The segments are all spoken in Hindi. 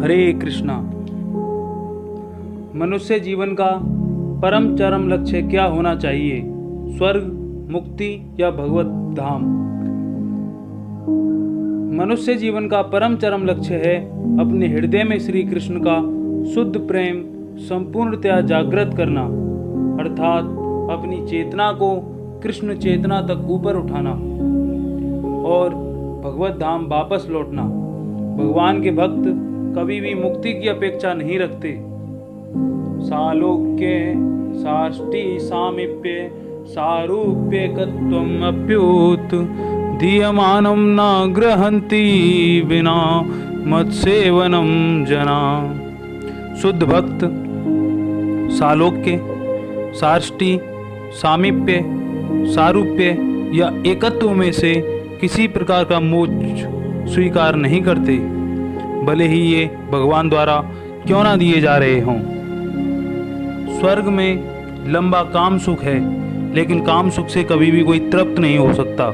हरे कृष्णा। मनुष्य जीवन का परम चरम लक्ष्य क्या होना चाहिए? स्वर्ग, मुक्ति या भगवत धाम? मनुष्य जीवन का परम चरम लक्ष्य है अपने हृदय में श्री कृष्ण का शुद्ध प्रेम संपूर्णतया जागृत करना, अर्थात अपनी चेतना को कृष्ण चेतना तक ऊपर उठाना और भगवत धाम वापस लौटना। भगवान के भक्त कभी भी मुक्ति की अपेक्षा नहीं रखते। सालोक्य साष्टि सामीप्य सारूप्यकत्वम् अप्युत दीयमानं न गृहन्ति विना मत्सेवनं जना। शुद्ध भक्त सालोक्य, साष्टि, सामीप्य, सारूप्य या एकत्व में से किसी प्रकार का मोक्ष स्वीकार नहीं करते, भले ही ये भगवान द्वारा क्यों ना दिए जा रहे हों। स्वर्ग में लंबा काम सुख है, लेकिन काम सुख से कभी भी कोई तृप्त नहीं हो सकता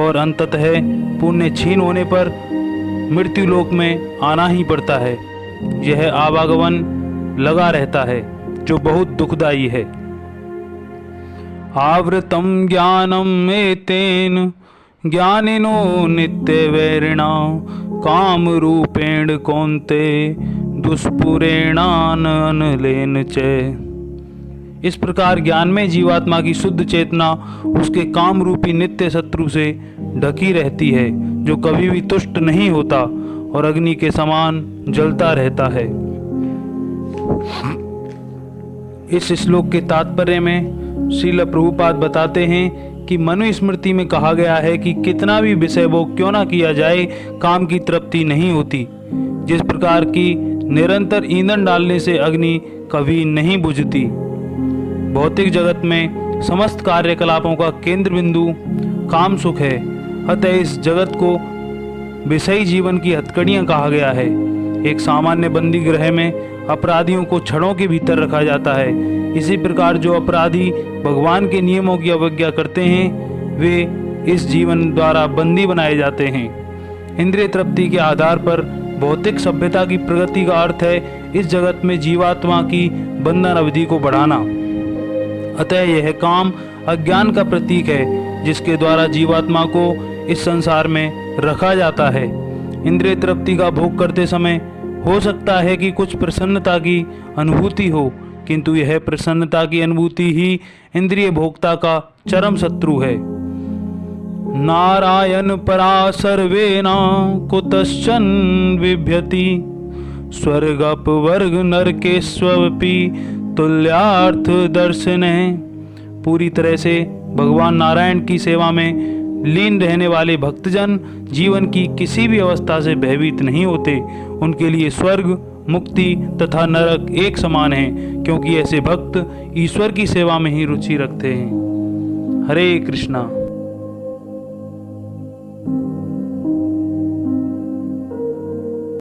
और अंततः पुण्य क्षीण होने पर मृत्यु लोक में आना ही पड़ता है। यह आवागमन लगा रहता है जो बहुत दुखदायी है। आवृतम ज्ञानम एतेन ज्ञानिनो नित्य वैरिणा काम रूपेण कौन्ते दुष्पुरेणानलेन च। इस प्रकार ज्ञान में जीवात्मा की शुद्ध चेतना उसके काम रूपी नित्य शत्रु से ढकी रहती है, जो कभी भी तुष्ट नहीं होता और अग्नि के समान जलता रहता है। इस श्लोक के तात्पर्य में श्रील प्रभुपाद बताते हैं कि मनुस्मृति में कहा गया है कि कितना भी विषय भोग क्यों ना किया जाए, काम की तृप्ति नहीं होती। जिस प्रकार की निरंतर ईंधन डालने से अग्नि कभी नहीं बुझती। भौतिक जगत में समस्त कार्यकलापों का केंद्र बिंदु काम सुख है, अतः इस जगत को विषयी जीवन की हथकड़ियाँ कहा गया है। एक सामान्य बंदी गृह में अपराधियों को छड़ों के भीतर रखा जाता है। इसी प्रकार जो अपराधी भगवान के नियमों की अवज्ञा करते हैं, वे इस जीवन द्वारा बंदी बनाए जाते हैं। इंद्रिय तृप्ति के आधार पर भौतिक सभ्यता की प्रगति का अर्थ है इस जगत में जीवात्मा की बंधन अवधि को बढ़ाना। अतः यह काम अज्ञान का प्रतीक है, जिसके द्वारा जीवात्मा को इस संसार में रखा जाता है। इंद्रिय तृप्ति का भोग करते समय हो सकता है कि कुछ प्रसन्नता की अनुभूति हो, किंतु यह प्रसन्नता की अनुभूति ही इंद्रिय भोक्ता का चरम शत्रु है। नारायण परा सर्वेना कुतश्चन बिभ्यति स्वर्गपवर्ग नरकेष्वपि तुल्यार्थ दर्शन। पूरी तरह से भगवान नारायण की सेवा में लीन रहने वाले भक्तजन जीवन की किसी भी अवस्था से भयभीत नहीं होते। उनके लिए स्वर्ग, मुक्ति तथा नरक एक समान हैं, क्योंकि ऐसे भक्त ईश्वर की सेवा में ही रुचि रखते हैं। हरे कृष्णा।